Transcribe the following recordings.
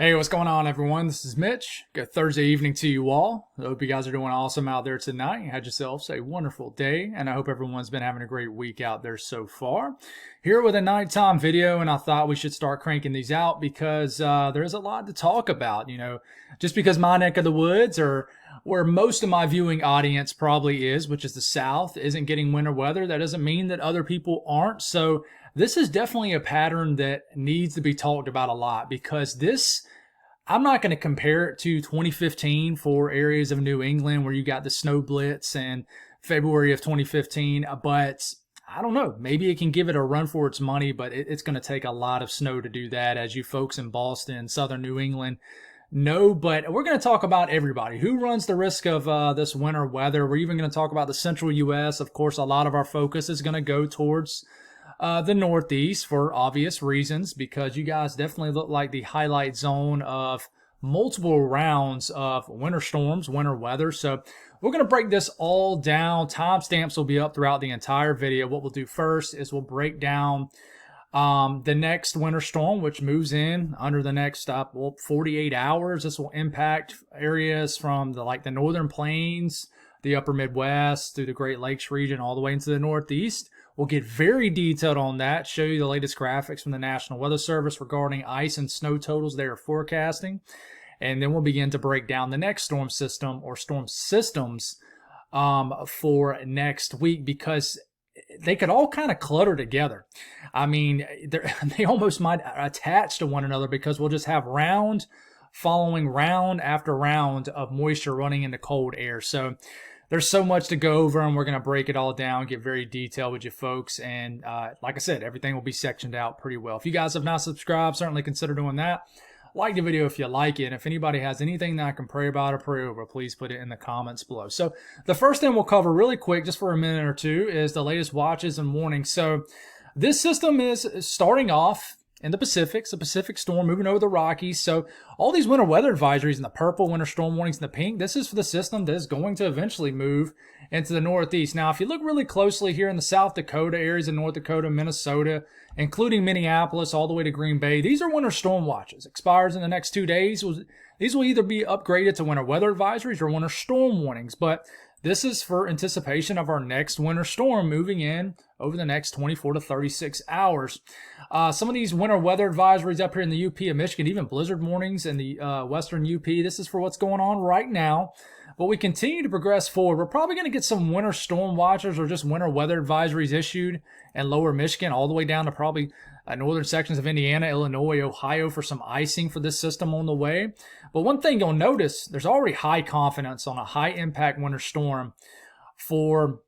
Hey, what's going on, everyone? This is Mitch. Good Thursday evening to you all. I hope you guys are doing awesome out there tonight. Had yourselves a wonderful day, and I hope everyone's been having a great week out there so far. Here with a nighttime video, and I thought we should start cranking these out because there's a lot to talk about. Just because my neck of the woods, or where most of my viewing audience probably is, which is the South, isn't getting winter weather, that doesn't mean that other people aren't. So this is definitely a pattern that needs to be talked about a lot because I'm not going to compare it to 2015 for areas of New England where you got the snow blitz in February of 2015, but I don't know. Maybe it can give it a run for its money, but it's going to take a lot of snow to do that, as you folks in Boston, southern New England know. But we're going to talk about everybody who runs the risk of this winter weather. We're even going to talk about the central U.S. Of course, a lot of our focus is going to go towards the Northeast for obvious reasons, because you guys definitely look like the highlight zone of multiple rounds of winter storms, winter weather. So we're going to break this all down. Timestamps will be up throughout the entire video. What we'll do first is we'll break down the next winter storm, which moves in under the next 48 hours. This will impact areas from the northern plains, the upper Midwest, through the Great Lakes region, all the way into the Northeast. We'll get very detailed on that, show you the latest graphics from the National Weather Service regarding ice and snow totals they are forecasting. And then we'll begin to break down the next storm system or storm systems for next week, because they could all kind of clutter together. I mean, they almost might attach to one another, because we'll just have round following round after round of moisture running into cold air. So there's so much to go over, and we're going to break it all down, get very detailed with you folks. And like I said, everything will be sectioned out pretty well. If you guys have not subscribed, certainly consider doing that. Like the video if you like it. If anybody has anything that I can pray about or pray over, please put it in the comments below. So the first thing we'll cover really quick, just for a minute or two, is the latest watches and warnings. So this system is starting off in the Pacific. It's a Pacific storm moving over the Rockies. So all these winter weather advisories in the purple, winter storm warnings in the pink, this is for the system that is going to eventually move into the Northeast. Now, if you look really closely here in the South Dakota, areas of North Dakota, Minnesota, including Minneapolis, all the way to Green Bay, these are winter storm watches. Expires in the next 2 days. These will either be upgraded to winter weather advisories or winter storm warnings, but this is for anticipation of our next winter storm moving in over the next 24 to 36 hours. Some of these winter weather advisories up here in the UP of Michigan, even blizzard warnings in the western UP, this is for what's going on right now. But we continue to progress forward. We're probably going to get some winter storm watches or just winter weather advisories issued in lower Michigan, all the way down to probably northern sections of Indiana, Illinois, Ohio, for some icing for this system on the way. But one thing you'll notice, there's already high confidence on a high impact winter storm for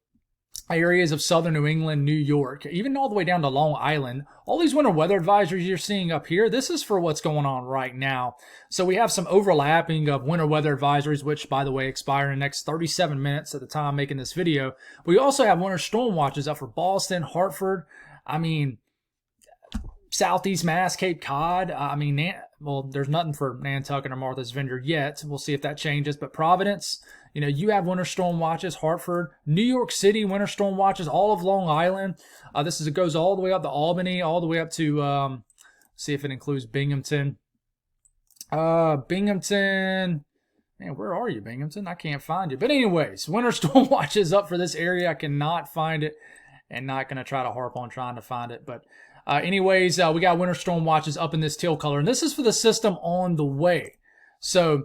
areas of southern New England, New York, even all the way down to Long Island. All these winter weather advisories you're seeing up here, this is for what's going on right now. So we have some overlapping of winter weather advisories, which, by the way, expire in the next 37 minutes at the time I'm making this video. We also have winter storm watches up for Boston, Hartford, Southeast Mass, Cape Cod. There's nothing for Nantucket or Martha's Vineyard yet. We'll see if that changes. But Providence, you have winter storm watches. Hartford, New York City, winter storm watches. All of Long Island. It goes all the way up to Albany, all the way up to, see if it includes Binghamton. Binghamton. Man, where are you, Binghamton? I can't find you. But anyways, winter storm watches up for this area. I cannot find it, and not going to try to harp on trying to find it. But we got winter storm watches up in this teal color, and this is for the system on the way. So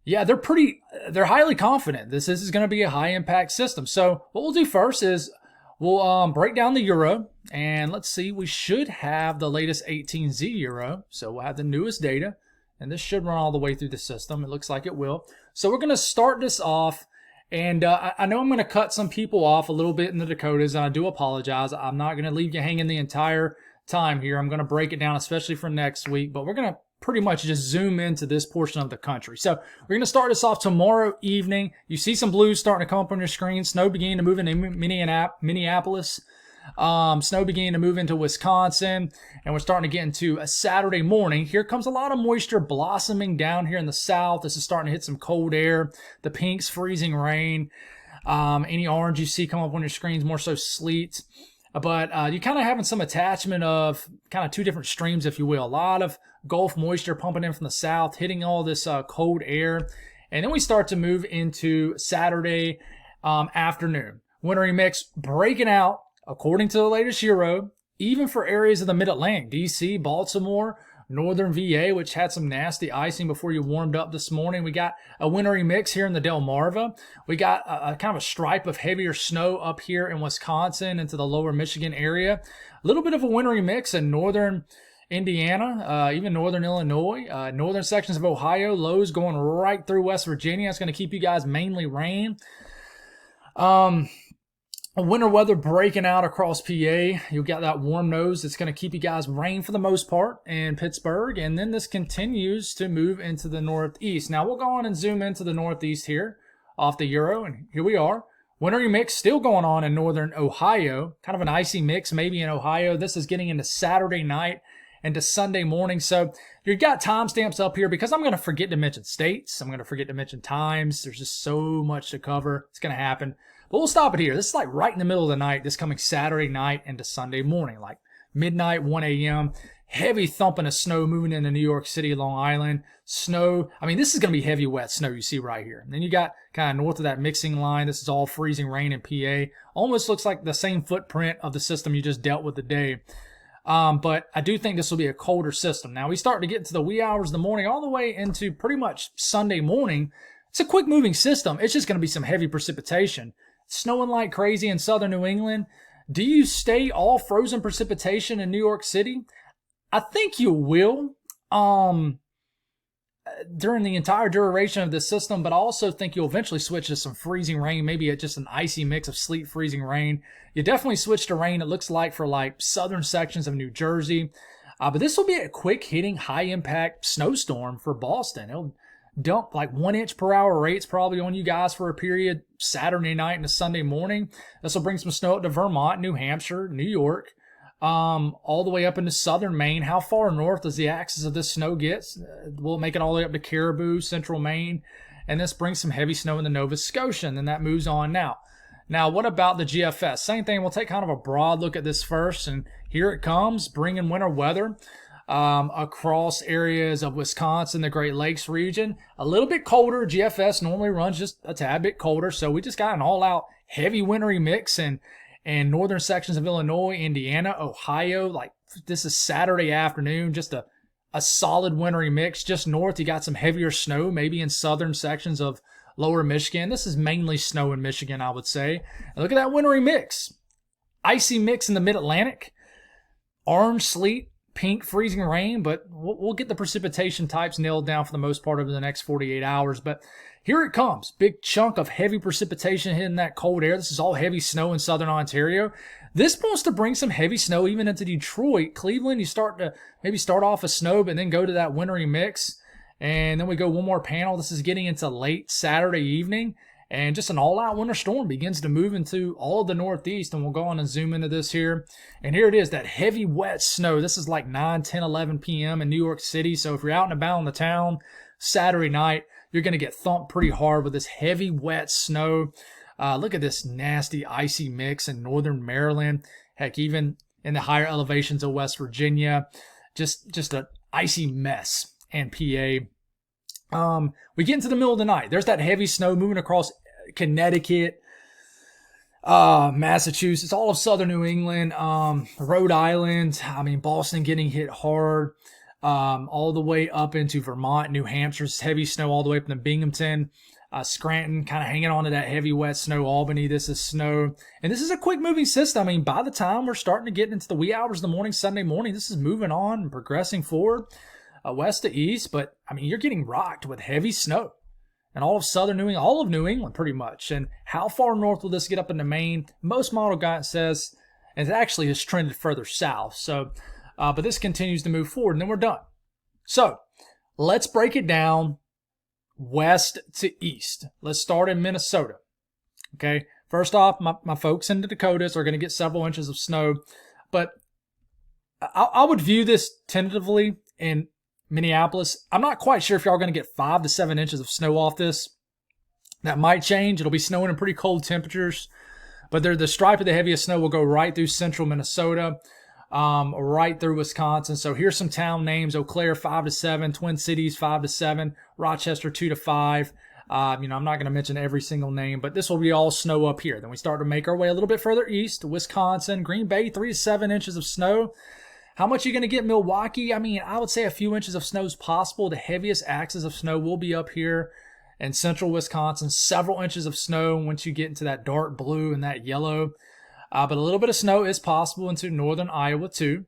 yeah, they're highly confident this is going to be a high impact system. So what we'll do first is we'll break down the Euro, and let's see, we should have the latest 18Z Euro. So we'll have the newest data, and this should run all the way through the system. It looks like it will. So we're going to start this off. And I know I'm going to cut some people off a little bit in the Dakotas, and I do apologize. I'm not going to leave you hanging the entire time here. I'm going to break it down, especially for next week, but we're going to pretty much just zoom into this portion of the country. So we're going to start this off tomorrow evening. You see some blues starting to come up on your screen. Snow beginning to move into Minneapolis. Snow beginning to move into Wisconsin, and we're starting to get into a Saturday morning. Here comes a lot of moisture blossoming down here in the south. This is starting to hit some cold air. The pink's freezing rain. Any orange you see come up on your screens, more so sleet. But you're kind of having some attachment of kind of two different streams, if you will. A lot of Gulf moisture pumping in from the south, hitting all this cold air. And then we start to move into Saturday afternoon. Wintry mix breaking out, according to the latest Euro, even for areas of the mid-Atlantic, D.C., Baltimore, northern VA, which had some nasty icing before you warmed up this morning. We got a wintry mix here in the Delmarva. We got a kind of a stripe of heavier snow up here in Wisconsin into the lower Michigan area. A little bit of a wintry mix in northern Indiana, even northern Illinois, northern sections of Ohio, lows going right through West Virginia. It's going to keep you guys mainly rain. Winter weather breaking out across PA. You'll get that warm nose that's going to keep you guys rain for the most part in Pittsburgh. And then this continues to move into the northeast. Now we'll go on and zoom into the northeast here off the Euro. And here we are. Wintry mix still going on in northern Ohio. Kind of an icy mix maybe in Ohio. This is getting into Saturday night into Sunday morning. So you've got timestamps up here because I'm going to forget to mention states. I'm going to forget to mention times. There's just so much to cover. It's going to happen. But we'll stop it here. This is like right in the middle of the night, this coming Saturday night into Sunday morning, like midnight, 1 a.m. Heavy thumping of snow moving into New York City, Long Island. Snow, I mean, this is going to be heavy, wet snow you see right here. And then you got kind of north of that mixing line. This is all freezing rain in PA. Almost looks like the same footprint of the system you just dealt with today. But I do think this will be a colder system. Now, we start to get into the wee hours of the morning all the way into pretty much Sunday morning. It's a quick moving system. It's just going to be some heavy precipitation. Snowing like crazy in southern New England. Do you stay all frozen precipitation in New York City? I think you will during the entire duration of this system, but I also think you'll eventually switch to some freezing rain, maybe just an icy mix of sleet, freezing rain. You definitely switch to rain, it looks like, for like southern sections of New Jersey. But this will be a quick hitting, high impact snowstorm for Boston. It'll dump like 1 inch per hour rates probably on you guys for a period Saturday night into Sunday morning. This will bring some snow up to Vermont, New Hampshire, New York, all the way up into southern Maine. How far north does the axis of this snow get? Will it make it all the way up to Caribou, central Maine? And this brings some heavy snow in the Nova Scotia, and then that moves on now. Now, what about the GFS? Same thing. We'll take kind of a broad look at this first, and here it comes, bringing winter weather across areas of Wisconsin, the Great Lakes region. A little bit colder. GFS normally runs just a tad bit colder, so we just got an all-out heavy wintry mix and northern sections of Illinois, Indiana, Ohio. Like, this is Saturday afternoon, just a solid wintry mix. Just north, you got some heavier snow, maybe in southern sections of lower Michigan. This is mainly snow in Michigan, I would say. And look at that wintry mix. Icy mix in the mid-Atlantic. Orange sleet. Pink freezing rain, but we'll get the precipitation types nailed down for the most part over the next 48 hours. But here it comes. Big chunk of heavy precipitation hitting that cold air. This is all heavy snow in southern Ontario. This wants to bring some heavy snow even into Detroit. Cleveland, you start to maybe start off with snow, but then go to that wintry mix. And then we go one more panel. This is getting into late Saturday evening. And just an all-out winter storm begins to move into all of the Northeast. And we'll go on and zoom into this here. And here it is, that heavy, wet snow. This is like 9, 10, 11 p.m. in New York City. So if you're out and about in the town Saturday night, you're going to get thumped pretty hard with this heavy, wet snow. Look at this nasty, icy mix in northern Maryland. Heck, even in the higher elevations of West Virginia. Just an icy mess in PA. We get into the middle of the night. There's that heavy snow moving across Connecticut, Massachusetts, all of southern New England, Rhode Island. I mean, Boston getting hit hard, all the way up into Vermont, New Hampshire. Heavy snow all the way up to Binghamton, Scranton, kind of hanging on to that heavy wet snow. Albany, this is snow. And this is a quick moving system. I mean, by the time we're starting to get into the wee hours of the morning, Sunday morning, this is moving on and progressing forward. West to east, but I mean, you're getting rocked with heavy snow and all of southern New England, all of New England pretty much. And how far north will this get up into Maine? Most model guidance says, and it actually has trended further south. So, but this continues to move forward, and then we're done. So let's break it down west to east. Let's start in Minnesota. Okay. First off, my folks in the Dakotas are going to get several inches of snow, but I would view this tentatively in Minneapolis. I'm not quite sure if y'all are going to get 5 to 7 inches of snow off this. That might change. It'll be snowing in pretty cold temperatures, but the stripe of the heaviest snow will go right through central Minnesota. right through Wisconsin. So here's some town names: Eau Claire 5 to 7, Twin Cities 5 to 7, Rochester 2 to 5. I'm not going to mention every single name, but this will be all snow up here. Then we start to make our way a little bit further east, Wisconsin, Green Bay, 3 to 7 inches of snow. How much are you going to get? Milwaukee, I would say a few inches of snow is possible. The heaviest axes of snow will be up here in central Wisconsin. Several inches of snow once you get into that dark blue and that yellow. But a little bit of snow is possible into northern Iowa too.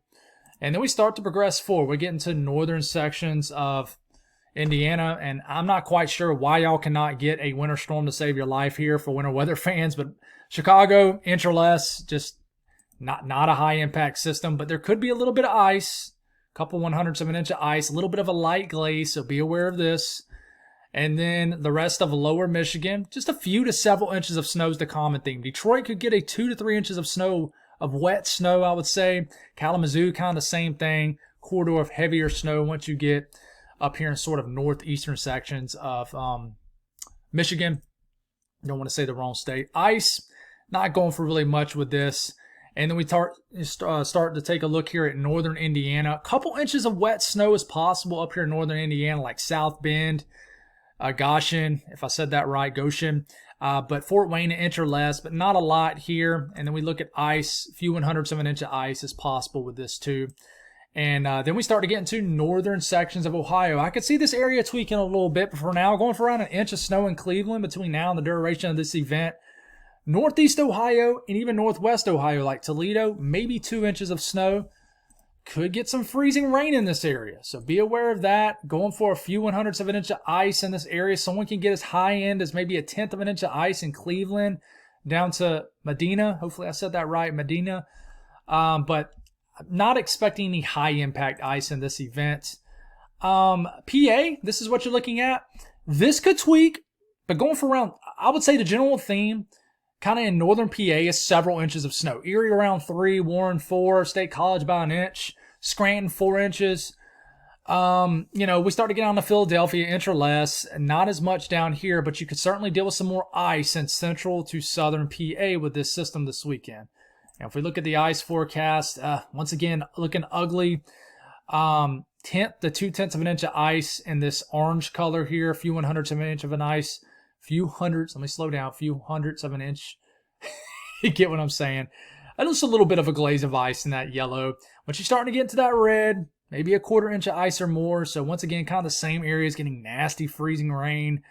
And then we start to progress forward. We get into northern sections of Indiana, and I'm not quite sure why y'all cannot get a winter storm to save your life here for winter weather fans, but Chicago, inch or less, just not a high impact system, but there could be a little bit of ice, a couple 100ths of an inch of ice, a little bit of a light glaze, so be aware of this. And then the rest of lower Michigan, just a few to several inches of snow is the common theme. Detroit could get a 2 to 3 inches of snow, of wet snow, I would say. Kalamazoo, kind of the same thing. Corridor of heavier snow once you get up here in sort of northeastern sections of Michigan. Don't want to say the wrong state. Ice, not going for really much with this. And then we start to take a look here at northern Indiana. A couple inches of wet snow is possible up here in northern Indiana, like South Bend, Goshen, if I said that right, Goshen. But Fort Wayne, an inch or less, but not a lot here. And then we look at ice. A few 100ths of an inch of ice is possible with this too. And then we start to get into northern sections of Ohio. I could see this area tweaking a little bit, but for now, going for around an inch of snow in Cleveland between now and the duration of this event. Northeast Ohio and even northwest Ohio, like Toledo, maybe 2 inches of snow. Could get some freezing rain in this area, so be aware of that. Going for a few 100ths of an inch of ice in this area. Someone can get as high end as maybe a 1/10 of an inch of ice in Cleveland down to Medina. Hopefully I said that right, Medina. But not expecting any high impact ice in this event. PA, this is what you're looking at. This could tweak, but going for around, I would say the general theme kind of in northern PA is several inches of snow. Erie around 3, Warren 4, State College by an inch, Scranton 4 inches. We start to get on to Philadelphia, inch or less. Not as much down here, but you could certainly deal with some more ice in central to southern PA with this system this weekend. And if we look at the ice forecast, once again, looking ugly. 1/10 to 2/10 of an inch of ice in this orange color here, a few 100ths of an inch of an ice. Few hundreds, let me slow down, a few 100ths of an inch. You get what I'm saying? And just a little bit of a glaze of ice in that yellow. Once you're starting to get into that red, maybe a 1/4 inch of ice or more. So once again, kind of the same areas getting nasty freezing rain.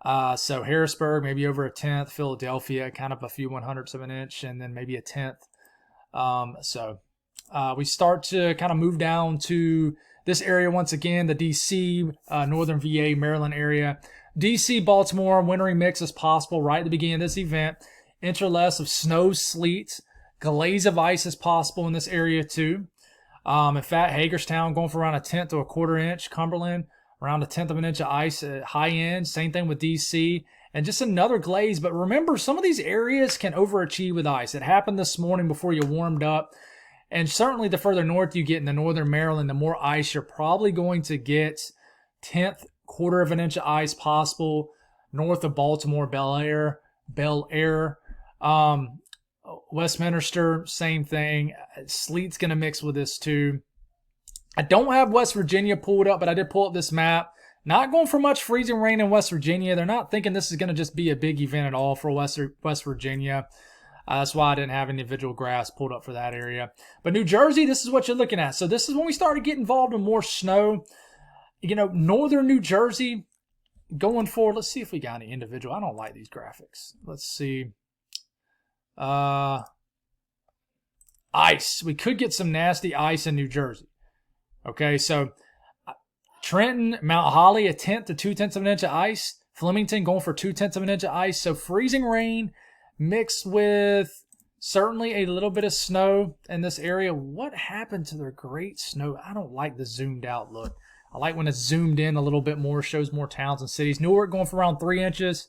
So Harrisburg, maybe over a 1/10. Philadelphia, kind of a few 100ths of an inch, and then maybe a 1/10. We start to kind of move down to this area once again, the DC, northern VA, Maryland area. DC, Baltimore, wintry mix is possible right at the beginning of this event. Inch or less of snow, sleet, glaze of ice is possible in this area too. In fact, Hagerstown going for around a 1/10 to a 1/4 inch. Cumberland, around a 1/10 of an inch of ice at high end. Same thing with DC. And just another glaze. But remember, some of these areas can overachieve with ice. It happened this morning before you warmed up. And certainly the further north you get into northern Maryland, the more ice you're probably going to get. 1/10, 1/4 of an inch of ice possible north of Baltimore, Bel Air, Westminster, same thing. Sleet's going to mix with this too. I don't have West Virginia pulled up, but I did pull up this map. Not going for much freezing rain in West Virginia. They're not thinking this is going to just be a big event at all for West Virginia. That's why I didn't have individual graphs pulled up for that area. But New Jersey, this is what you're looking at. So this is when we start to get involved in more snow. Northern New Jersey going forward. Let's see if we got any individual. I don't like these graphics. Let's see. Ice. We could get some nasty ice in New Jersey. Okay, so Trenton, Mount Holly, a 1/10 to 2/10 of an inch of ice. Flemington going for 2/10 of an inch of ice. So freezing rain mixed with certainly a little bit of snow in this area. What happened to their great snow? I don't like the zoomed out look. I like when it's zoomed in a little bit more, shows more towns and cities. Newark going for around 3 inches.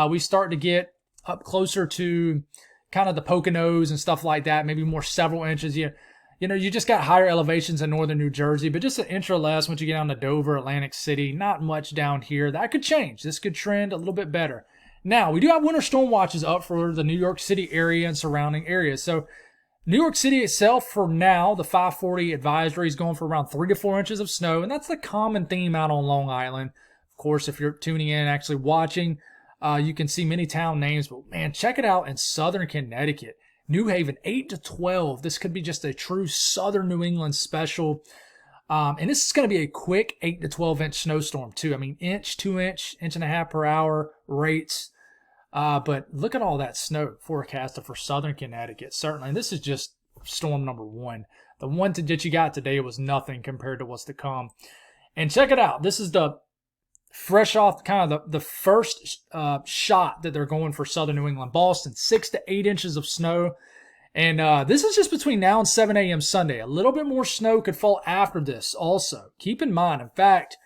We start to get up closer to kind of the Poconos and stuff like that, maybe more several inches. You just got higher elevations in northern New Jersey, but just an inch or less once you get down to Dover, Atlantic City. Not much down here. That could change. This could trend a little bit better. Now, we do have winter storm watches up for the New York City area and surrounding areas. So New York City itself, for now, the 540 advisory is going for around 3 to 4 inches of snow, and that's the common theme out on Long Island. Of course, if you're tuning in, actually watching, you can see many town names, but man, check it out in southern Connecticut. New Haven, 8 to 12. This could be just a true southern New England special. And this is going to be a quick 8 to 12 inch snowstorm, too. I mean, inch, 2 inch, inch and a half per hour rates. But look at all that snow forecasted for southern Connecticut, certainly. And this is just storm number 1. The one that you got today was nothing compared to what's to come. And check it out. This is the fresh off kind of the first shot that they're going for southern New England. Boston, 6 to 8 inches of snow. And this is just between now and 7 a.m. Sunday. A little bit more snow could fall after this also. Keep in mind, in fact,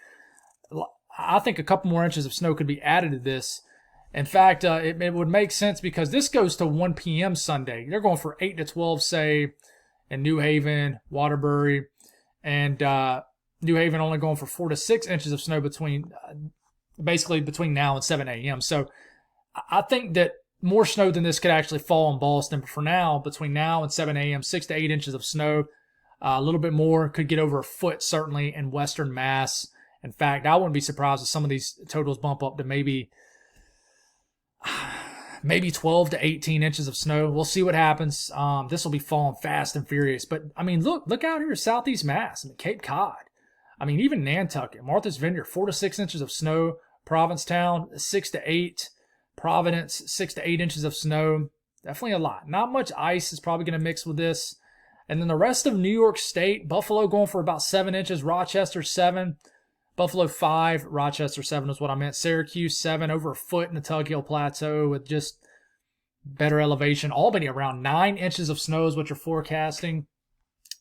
I think a couple more inches of snow could be added to this. In fact, it would make sense because this goes to 1 p.m. Sunday. They're going for 8 to 12, say, in New Haven, Waterbury, and New Haven only going for 4 to 6 inches of snow basically between now and 7 a.m. So I think that more snow than this could actually fall in Boston. But for now, between now and 7 a.m., 6 to 8 inches of snow, a little bit more, could get over a foot certainly in Western Mass. In fact, I wouldn't be surprised if some of these totals bump up to maybe 12 to 18 inches of snow. We'll see what happens. This will be falling fast and furious. But, I mean, look out here, Southeast Mass, Cape Cod. I mean, even Nantucket, Martha's Vineyard, 4 to 6 inches of snow. Provincetown, 6 to 8. Providence, 6 to 8 inches of snow. Definitely a lot. Not much ice is probably going to mix with this. And then the rest of New York State, Buffalo going for about 7 inches. Rochester, 7. Buffalo, 5. Rochester, 7 is what I meant. Syracuse, 7. Over a foot in the Tug Hill Plateau with just better elevation. Albany, around 9 inches of snow is what you're forecasting.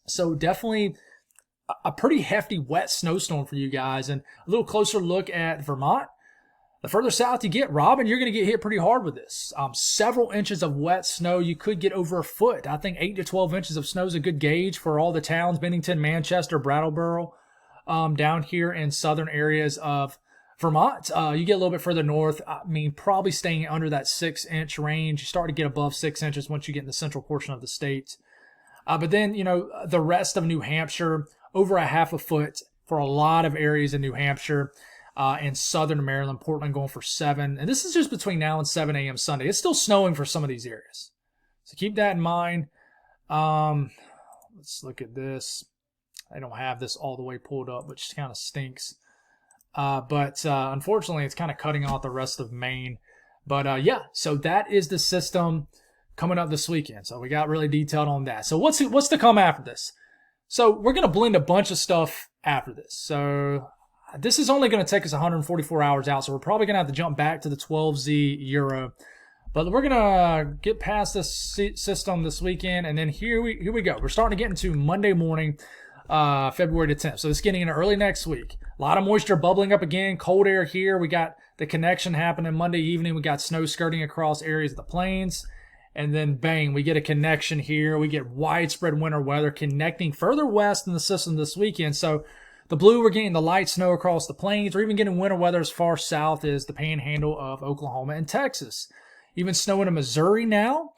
So definitely a pretty hefty wet snowstorm for you guys. And a little closer look at Vermont. The further south you get, Robin, you're going to get hit pretty hard with this. Several inches of wet snow. You could get over a foot. I think 8 to 12 inches of snow is a good gauge for all the towns. Bennington, Manchester, Brattleboro, down here in southern areas of Vermont. You get a little bit further north. I mean, probably staying under that 6-inch range. You start to get above 6 inches once you get in the central portion of the state. But then, the rest of New Hampshire, over a half a foot for a lot of areas in New Hampshire. And southern Maryland, Portland going for 7. And this is just between now and 7 a.m. Sunday. It's still snowing for some of these areas. So keep that in mind. Let's look at this. I don't have this all the way pulled up, which kind of stinks. But unfortunately, it's kind of cutting off the rest of Maine. But yeah, so that is the system coming up this weekend. So we got really detailed on that. So what's to come after this? So we're going to blend a bunch of stuff after this. So this is only going to take us 144 hours out, so we're probably going to have to jump back to the 12Z Euro. But we're going to get past this system this weekend, and then here we go. We're starting to get into Monday morning, February the 10th. So it's getting into early next week. A lot of moisture bubbling up again, cold air here. We got the connection happening Monday evening. We got snow skirting across areas of the plains. And then, bang, we get a connection here. We get widespread winter weather connecting further west in the system this weekend. So the blue, we're getting the light snow across the plains. We're even getting winter weather as far south as the panhandle of Oklahoma and Texas. Even snowing in Missouri now.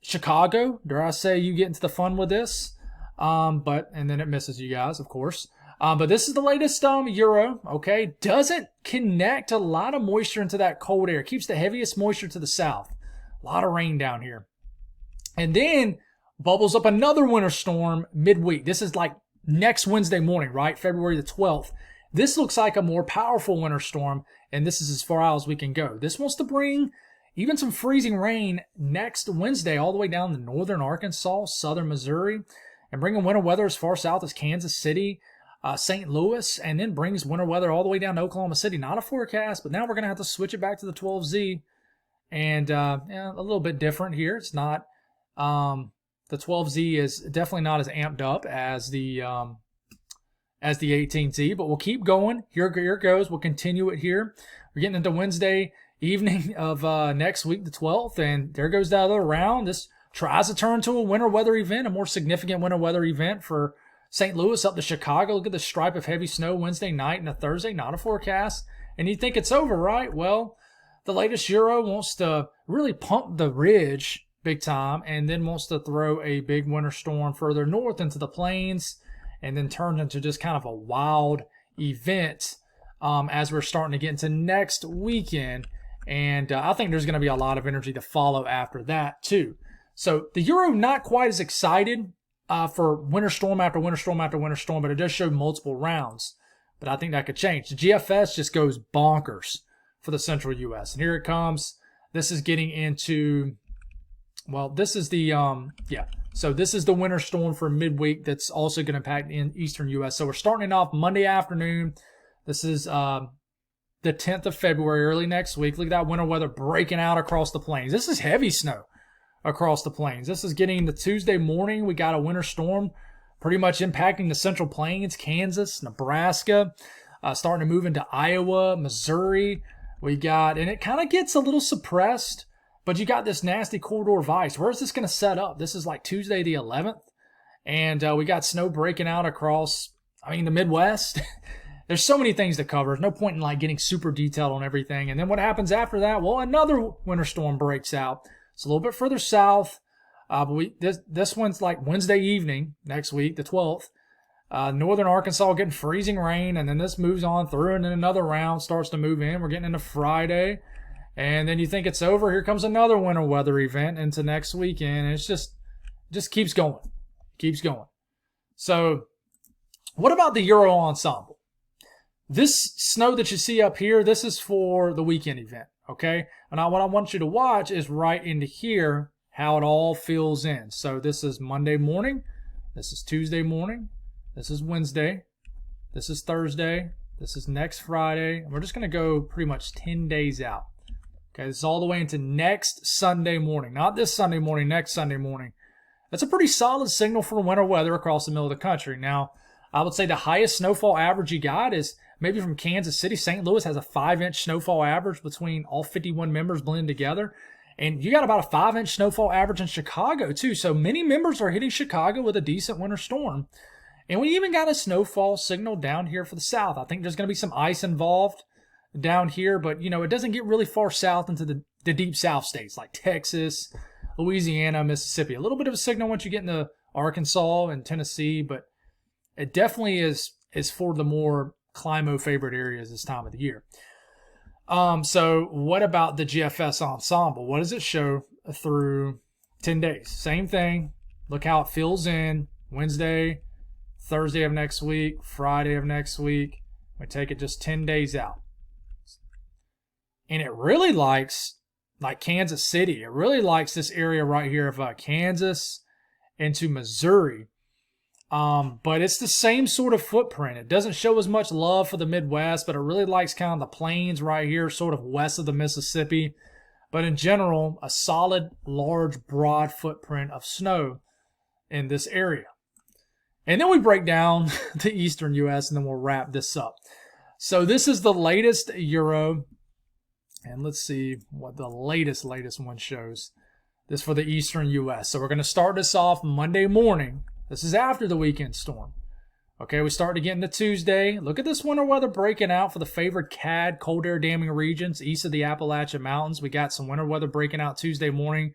Chicago, dare I say, you get into the fun with this. And then it misses you guys, of course. But this is the latest Euro, okay? Doesn't connect a lot of moisture into that cold air. Keeps the heaviest moisture to the south. A lot of rain down here. And then bubbles up another winter storm midweek. This is like next Wednesday morning, right? February the 12th. This looks like a more powerful winter storm, and this is as far out as we can go. This wants to bring even some freezing rain next Wednesday all the way down to northern Arkansas, southern Missouri, and bringing winter weather as far south as Kansas City, St. Louis, and then brings winter weather all the way down to Oklahoma City. Not a forecast, but now we're going to have to switch it back to the 12Z. And a little bit different here. It's not the 12Z is definitely not as amped up as the 18Z, but we'll keep going. Here it goes. We'll continue it here. We're getting into Wednesday evening of next week, the 12th, and there goes that other round. This tries to turn to a winter weather event, a more significant winter weather event for St. Louis up to Chicago. Look at the stripe of heavy snow Wednesday night and a Thursday. Not a forecast. And you think it's over, right? Well, the latest Euro wants to really pump the ridge big time, and then wants to throw a big winter storm further north into the plains, and then turns into just kind of a wild event as we're starting to get into next weekend. And I think there's going to be a lot of energy to follow after that too. So the Euro, not quite as excited for winter storm after winter storm after winter storm, but it does show multiple rounds. But I think that could change. The GFS just goes bonkers for the central U.S. And here it comes. This is getting into, well, this is the, So this is the winter storm for midweek that's also going to impact in eastern U.S. So we're starting off Monday afternoon. This is the 10th of February, early next week. Look at that winter weather breaking out across the plains. This is heavy snow across the plains. This is getting the Tuesday morning. We got a winter storm pretty much impacting the central plains, Kansas, Nebraska, starting to move into Iowa, Missouri. We got, and it kind of gets a little suppressed, but you got this nasty corridor of ice. Where is this going to set up? This is like Tuesday the 11th, and we got snow breaking out across, the Midwest. There's so many things to cover. There's no point in like getting super detailed on everything. And then what happens after that? Well, another winter storm breaks out. It's a little bit further south. But this one's like Wednesday evening next week, the 12th. Northern Arkansas getting freezing rain, and then this moves on through, and then another round starts to move in. We're getting into Friday, and then you think it's over. Here comes another winter weather event into next weekend. And it's just keeps going. So what about the Euro Ensemble? This snow that you see up here, this is for the weekend event, okay? And what I want you to watch is right into here, how it all fills in. So this is Monday morning, this is Tuesday morning, this is Wednesday, this is Thursday, this is next Friday. And we're just going to go pretty much 10 days out. Okay, this is all the way into next Sunday morning. Not this Sunday morning, next Sunday morning. That's a pretty solid signal for winter weather across the middle of the country. Now, I would say the highest snowfall average you got is maybe from Kansas City. St. Louis has a 5-inch snowfall average between all 51 members blended together. And you got about a 5-inch snowfall average in Chicago, too. So many members are hitting Chicago with a decent winter storm. And we even got a snowfall signal down here for the south. I think there's going to be some ice involved down here, but, it doesn't get really far south into the deep south states like Texas, Louisiana, Mississippi. A little bit of a signal once you get into Arkansas and Tennessee, but it definitely is for the more climo-favorite areas this time of the year. So what about the GFS Ensemble? What does it show through 10 days? Same thing. Look how it fills in. Wednesday, Thursday of next week, Friday of next week. We take it just 10 days out. And it really likes, like Kansas City, it really likes this area right here of Kansas into Missouri. But it's the same sort of footprint. It doesn't show as much love for the Midwest, but it really likes kind of the plains right here, sort of west of the Mississippi. But in general, a solid, large, broad footprint of snow in this area. And then we break down the eastern U.S., and then we'll wrap this up. So this is the latest Euro. And let's see what the latest one shows. This for the eastern U.S. So we're going to start this off Monday morning. This is after the weekend storm. Okay, we start to get into Tuesday. Look at this winter weather breaking out for the favored CAD, cold air damming regions east of the Appalachian Mountains. We got some winter weather breaking out Tuesday morning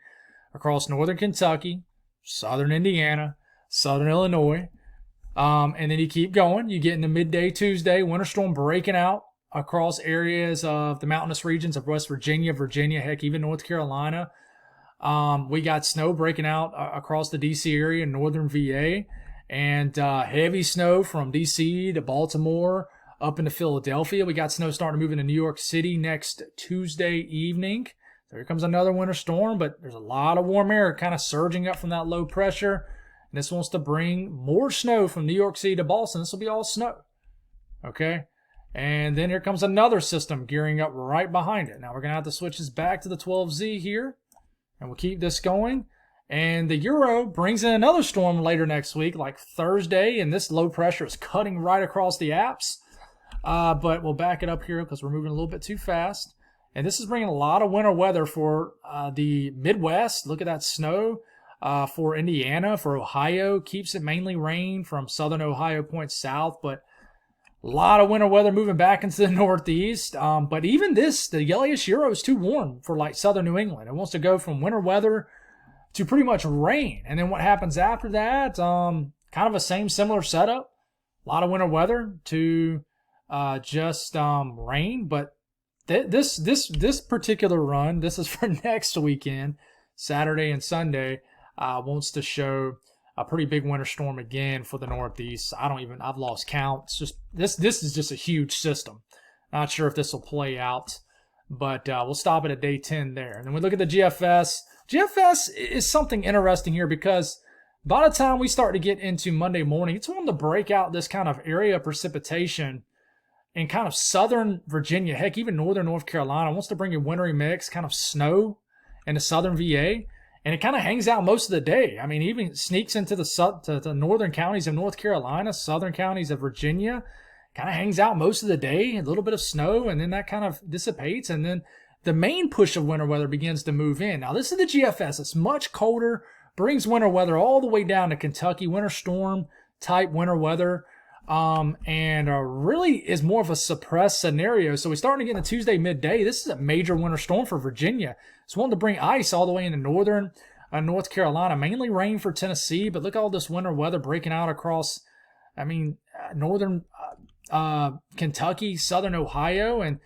across northern Kentucky, southern Indiana, southern Illinois. And then you keep going. You get into midday Tuesday, winter storm breaking out across areas of the mountainous regions of West Virginia, heck, even North Carolina. We got snow breaking out across the D.C. area in northern VA, and heavy snow from D.C. to Baltimore up into Philadelphia. We got snow starting to move into New York City next Tuesday evening. So here comes another winter storm, but there's a lot of warm air kind of surging up from that low pressure. And this wants to bring more snow from New York City to Boston. This will be all snow. Okay? And then here comes another system gearing up right behind it. Now we're going to have to switch this back to the 12Z here. And we'll keep this going. And the Euro brings in another storm later next week, like Thursday. And this low pressure is cutting right across the apps. But we'll back it up here because we're moving a little bit too fast. And this is bringing a lot of winter weather for the Midwest. Look at that snow. For Indiana, for Ohio. Keeps it mainly rain from southern Ohio points south. But a lot of winter weather moving back into the Northeast. But even this, the yellowish Euro is too warm for like southern New England. It wants to go from winter weather to pretty much rain. And then what happens after that? Kind of a similar setup. A lot of winter weather to just rain. But this particular run, this is for next weekend, Saturday and Sunday, wants to show a pretty big winter storm again for the Northeast. I've lost count. It's just this is just a huge system. Not sure if this will play out, but we'll stop it at day 10 there. And then we look at the GFS. GFS is something interesting here because by the time we start to get into Monday morning, it's wanting to break out this kind of area of precipitation in kind of southern Virginia, heck, even northern North Carolina. It wants to bring a wintry mix, kind of snow into southern VA. And it kind of hangs out most of the day. I mean, even sneaks into the northern counties of North Carolina, southern counties of Virginia. Kind of hangs out most of the day, a little bit of snow, and then that kind of dissipates. And then the main push of winter weather begins to move in. Now, this is the GFS. It's much colder, brings winter weather all the way down to Kentucky, winter storm type winter weather, and really is more of a suppressed scenario. So we're starting to get into Tuesday midday. This is a major winter storm for Virginia. It's wanting to bring ice all the way into northern North Carolina, mainly rain for Tennessee, but look at all this winter weather breaking out across, northern Kentucky, southern Ohio, and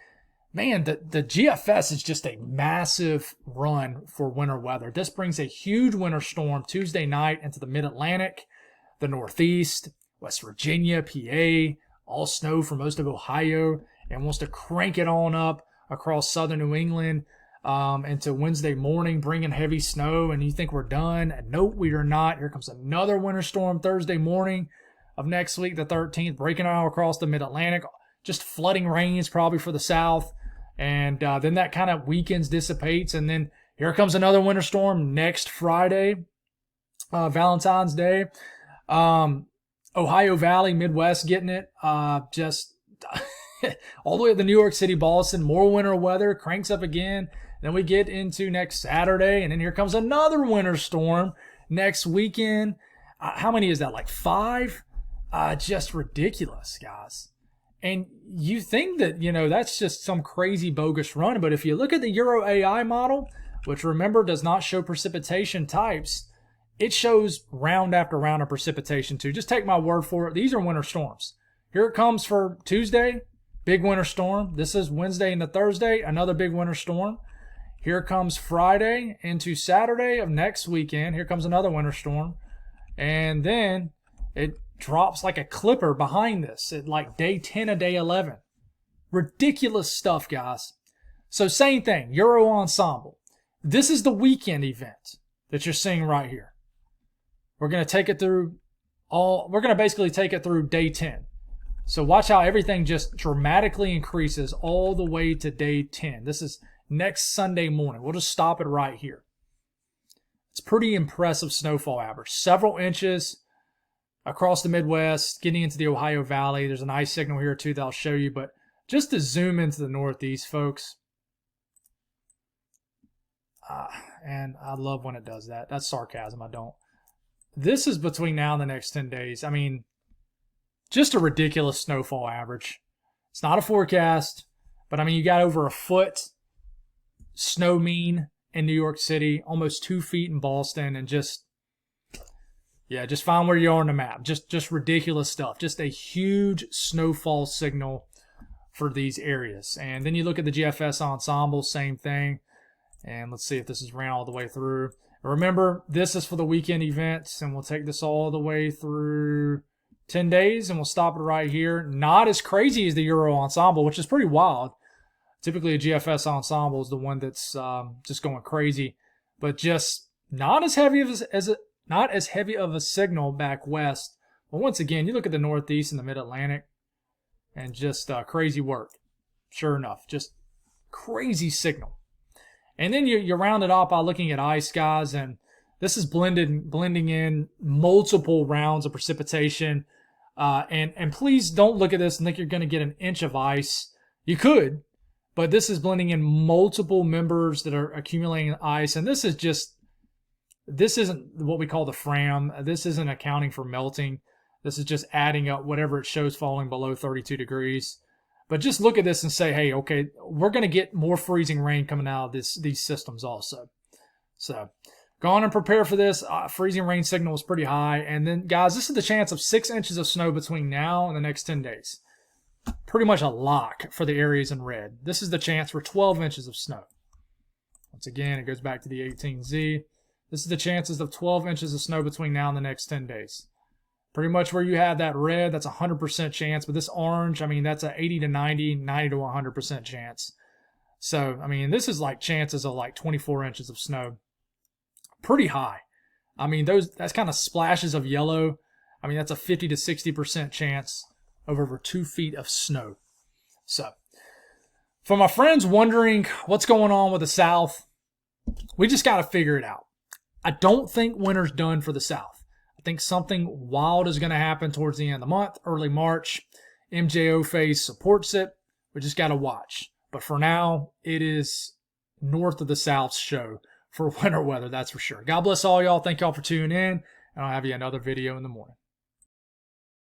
man, the GFS is just a massive run for winter weather. This brings a huge winter storm Tuesday night into the mid-Atlantic, the Northeast, West Virginia, PA, all snow for most of Ohio, and wants to crank it on up across southern New England into Wednesday morning, bringing heavy snow, and you think we're done. Nope, we are not. Here comes another winter storm Thursday morning of next week, the 13th, breaking out across the mid-Atlantic, just flooding rains probably for the South, and then that kind of weekends, dissipates, and then here comes another winter storm next Friday, Valentine's Day. Ohio Valley, Midwest getting it, just all the way to the New York City, Boston, more winter weather, cranks up again. Then we get into next Saturday, and then here comes another winter storm next weekend. How many is that, like 5? Just ridiculous, guys. And you think that, that's just some crazy bogus run. But if you look at the Euro AI model, which remember does not show precipitation types, it shows round after round of precipitation too. Just take my word for it. These are winter storms. Here it comes for Tuesday, big winter storm. This is Wednesday into Thursday, another big winter storm. Here comes Friday into Saturday of next weekend. Here comes another winter storm. And then it drops like a clipper behind this at like day 10 of day 11. Ridiculous stuff, guys. So same thing, Euro Ensemble. This is the weekend event that you're seeing right here. We're going to basically take it through day 10. So watch how everything just dramatically increases all the way to day 10. This is next Sunday morning. We'll just stop it right here. It's pretty impressive snowfall average. Several inches across the Midwest, getting into the Ohio Valley. There's an ice signal here too that I'll show you. But just to zoom into the Northeast, folks. And I love when it does that. That's sarcasm. I don't. This is between now and the next 10 days. I mean, just a ridiculous snowfall average. It's not a forecast, but I mean, you got over a foot snow mean in New York City, almost 2 feet in Boston, and just find where you are on the map. Just ridiculous stuff. Just a huge snowfall signal for these areas. And then you look at the GFS ensemble, same thing. And let's see if this is ran all the way through. Remember, this is for the weekend events, and we'll take this all the way through 10 days, and we'll stop it right here. Not as crazy as the Euro Ensemble, which is pretty wild. Typically, a GFS Ensemble is the one that's just going crazy, but just not as heavy of a signal back west. But once again, you look at the Northeast and the Mid-Atlantic, and just crazy work. Sure enough, just crazy signal. And then you round it off by looking at ice, guys, and this is blending in multiple rounds of precipitation. And please don't look at this and think you're going to get an inch of ice. You could, but this is blending in multiple members that are accumulating ice, and this isn't what we call the FRAM. This isn't accounting for melting. This is just adding up whatever it shows falling below 32 degrees. But just look at this and say, hey, okay, we're going to get more freezing rain coming out of these systems also. So Go on and prepare for this. Freezing rain signal is pretty high. And then, guys, this is the chance of 6 inches of snow between now and the next 10 days. Pretty much a lock for the areas in red. This is the chance for 12 inches of snow. Once again, it goes back to the 18Z. This is the chances of 12 inches of snow between now and the next 10 days. Pretty much where you have that red, that's a 100% chance. But this orange, I mean, that's a 80 to 90, 90 to 100% chance. So, I mean, this is like chances of like 24 inches of snow. Pretty high. I mean, that's kind of splashes of yellow. I mean, that's a 50 to 60% chance of over 2 feet of snow. So, for my friends wondering what's going on with the South, we just got to figure it out. I don't think winter's done for the South. I think something wild is going to happen towards the end of the month, early March. MJO phase supports it. We just got to watch. But for now, it is north of the South's show for winter weather, that's for sure. God bless all y'all. Thank y'all for tuning in, and I'll have you another video in the morning.